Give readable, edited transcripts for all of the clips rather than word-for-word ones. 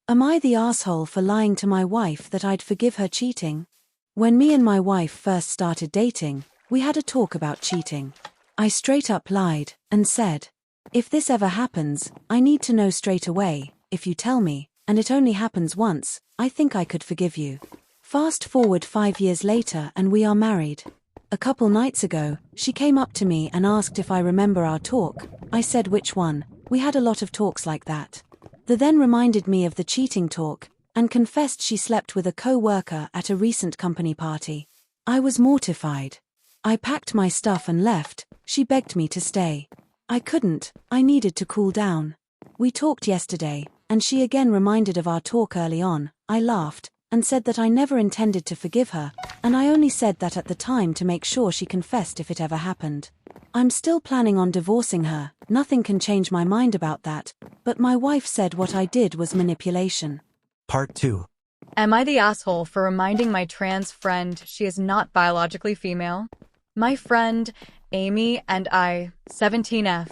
Am I the asshole for lying to my wife that I'd forgive her cheating? When me and my wife first started dating, we had a talk about cheating. I straight up lied and said, if this ever happens, I need to know straight away. If you tell me, and it only happens once, I think I could forgive you. Fast forward 5 years later and we are married. A couple nights ago, she came up to me and asked if I remember our talk. I said which one. We had a lot of talks like that. The then reminded me of the cheating talk, and confessed she slept with a co-worker at a recent company party. I was mortified. I packed my stuff and left. She begged me to stay. I couldn't, I needed to cool down. We talked yesterday, and she again reminded of our talk early on. I laughed, and said that I never intended to forgive her, and I only said that at the time to make sure she confessed if it ever happened. I'm still planning on divorcing her, nothing can change my mind about that, but my wife said what I did was manipulation. Part 2. Am I the asshole for reminding my trans friend she is not biologically female? My friend, Amy, and I, 17F,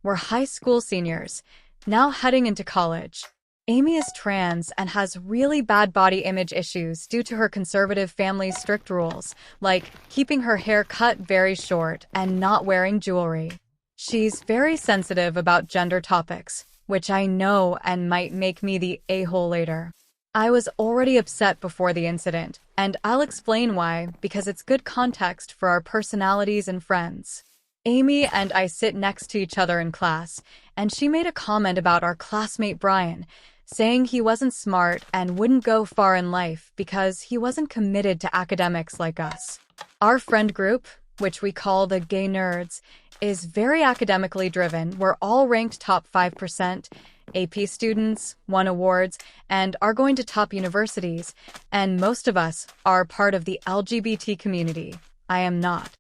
were high school seniors, now heading into college. Amy is trans and has really bad body image issues due to her conservative family's strict rules, like keeping her hair cut very short and not wearing jewelry. She's very sensitive about gender topics, which I know and might make me the a-hole later. I was already upset before the incident, and I'll explain why, because it's good context for our personalities and friends. Amy and I sit next to each other in class, and she made a comment about our classmate Brian, saying he wasn't smart and wouldn't go far in life because he wasn't committed to academics like us. Our friend group, which we call the gay nerds, is very academically driven. We're all ranked top 5%, AP students, won awards, and are going to top universities, and most of us are part of the LGBT community. I am not.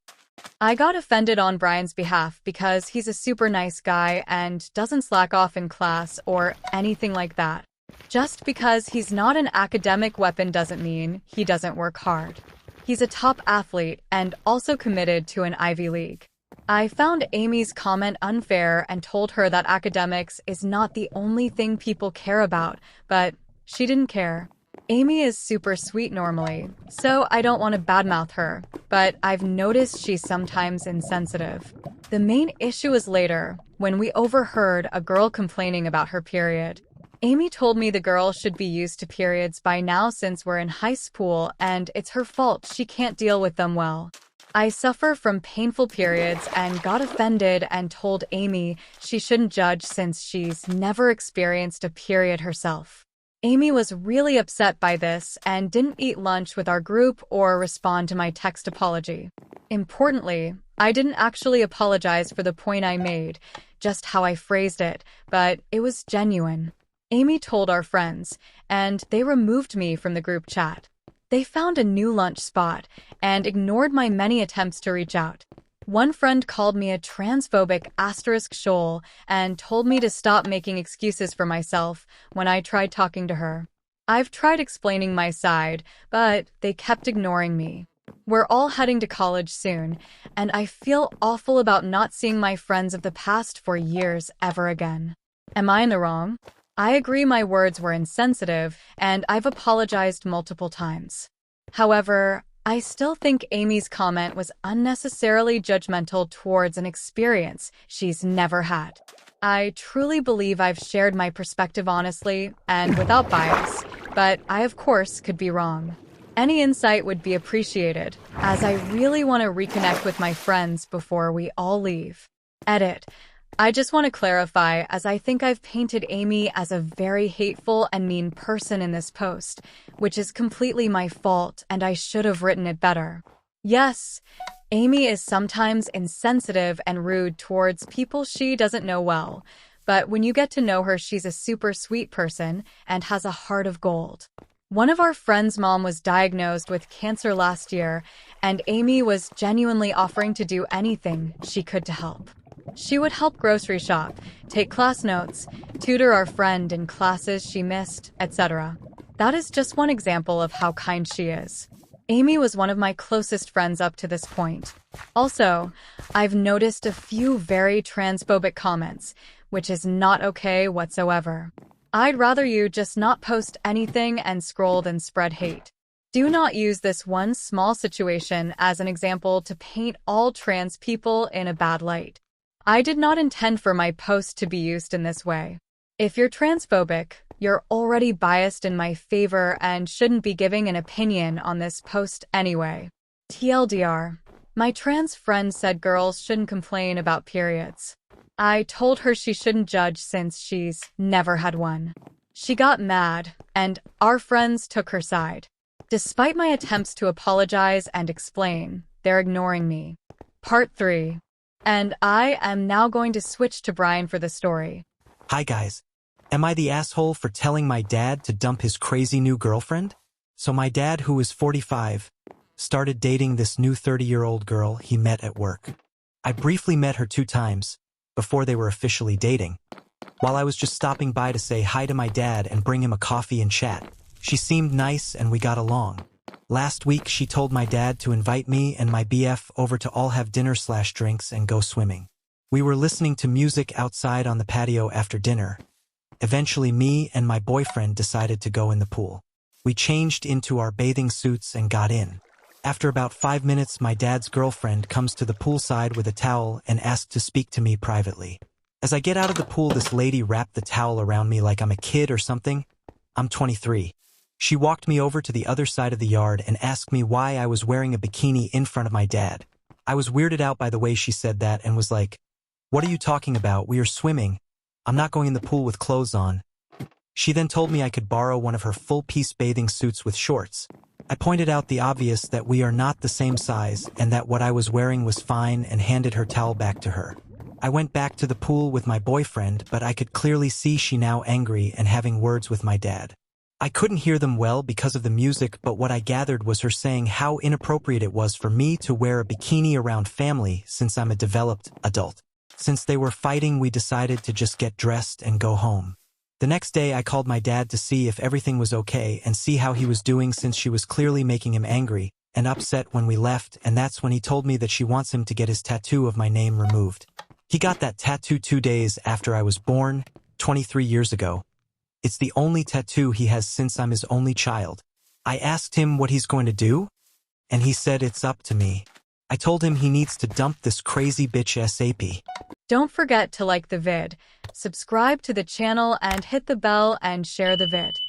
I got offended on Brian's behalf because he's a super nice guy and doesn't slack off in class or anything like that. Just because he's not an academic weapon doesn't mean he doesn't work hard. He's a top athlete and also committed to an Ivy League. I found Amy's comment unfair and told her that academics is not the only thing people care about, but she didn't care. Amy is super sweet normally, so I don't want to badmouth her, but I've noticed she's sometimes insensitive. The main issue is later, when we overheard a girl complaining about her period. Amy told me the girl should be used to periods by now since we're in high school and it's her fault she can't deal with them well. I suffer from painful periods and got offended and told Amy she shouldn't judge since she's never experienced a period herself. Amy was really upset by this and didn't eat lunch with our group or respond to my text apology. Importantly, I didn't actually apologize for the point I made, just how I phrased it, but it was genuine. Amy told our friends, and they removed me from the group chat. They found a new lunch spot and ignored my many attempts to reach out. One friend called me a transphobic *shoal and told me to stop making excuses for myself when I tried talking to her. I've tried explaining my side, but they kept ignoring me. We're all heading to college soon, and I feel awful about not seeing my friends of the past for years ever again. Am I in the wrong? I agree my words were insensitive, and I've apologized multiple times. However, I still think Amy's comment was unnecessarily judgmental towards an experience she's never had. I truly believe I've shared my perspective honestly and without bias, but I of course could be wrong. Any insight would be appreciated, as I really want to reconnect with my friends before we all leave. Edit. I just want to clarify, as I think I've painted Amy as a very hateful and mean person in this post, which is completely my fault and I should have written it better. Yes, Amy is sometimes insensitive and rude towards people she doesn't know well, but when you get to know her, she's a super sweet person and has a heart of gold. One of our friends' mom was diagnosed with cancer last year, and Amy was genuinely offering to do anything she could to help. She would help grocery shop, take class notes, tutor our friend in classes she missed, etc. That is just one example of how kind she is. Amy was one of my closest friends up to this point. Also, I've noticed a few very transphobic comments, which is not okay whatsoever. I'd rather you just not post anything and scroll than spread hate. Do not use this one small situation as an example to paint all trans people in a bad light. I did not intend for my post to be used in this way. If you're transphobic, you're already biased in my favor and shouldn't be giving an opinion on this post anyway. TLDR. My trans friend said girls shouldn't complain about periods. I told her she shouldn't judge since she's never had one. She got mad, and our friends took her side. Despite my attempts to apologize and explain, they're ignoring me. Part 3. And I am now going to switch to Brian for the story. Hi guys. Am I the asshole for telling my dad to dump his crazy new girlfriend? So my dad, who is 45, started dating this new 30-year-old girl he met at work. I briefly met her 2 times before they were officially dating. While I was just stopping by to say hi to my dad and bring him a coffee and chat. She seemed nice and we got along. Last week she told my dad to invite me and my BF over to all have dinner/drinks and go swimming. We were listening to music outside on the patio after dinner. Eventually me and my boyfriend decided to go in the pool. We changed into our bathing suits and got in. After about 5 minutes, my dad's girlfriend comes to the poolside with a towel and asked to speak to me privately. As I get out of the pool, this lady wrapped the towel around me like I'm a kid or something. I'm 23. She walked me over to the other side of the yard and asked me why I was wearing a bikini in front of my dad. I was weirded out by the way she said that and was like, "What are you talking about? We are swimming. I'm not going in the pool with clothes on." She then told me I could borrow one of her full-piece bathing suits with shorts. I pointed out the obvious, that we are not the same size and that what I was wearing was fine, and handed her towel back to her. I went back to the pool with my boyfriend, but I could clearly see she now angry and having words with my dad. I couldn't hear them well because of the music, but what I gathered was her saying how inappropriate it was for me to wear a bikini around family since I'm a developed adult. Since they were fighting, we decided to just get dressed and go home. The next day I called my dad to see if everything was okay and see how he was doing, since she was clearly making him angry and upset when we left, and that's when he told me that she wants him to get his tattoo of my name removed. He got that tattoo 2 days after I was born, 23 years ago. It's the only tattoo he has since I'm his only child. I asked him what he's going to do, and he said it's up to me. I told him he needs to dump this crazy bitch ASAP. Don't forget to like the vid, subscribe to the channel and hit the bell and share the vid.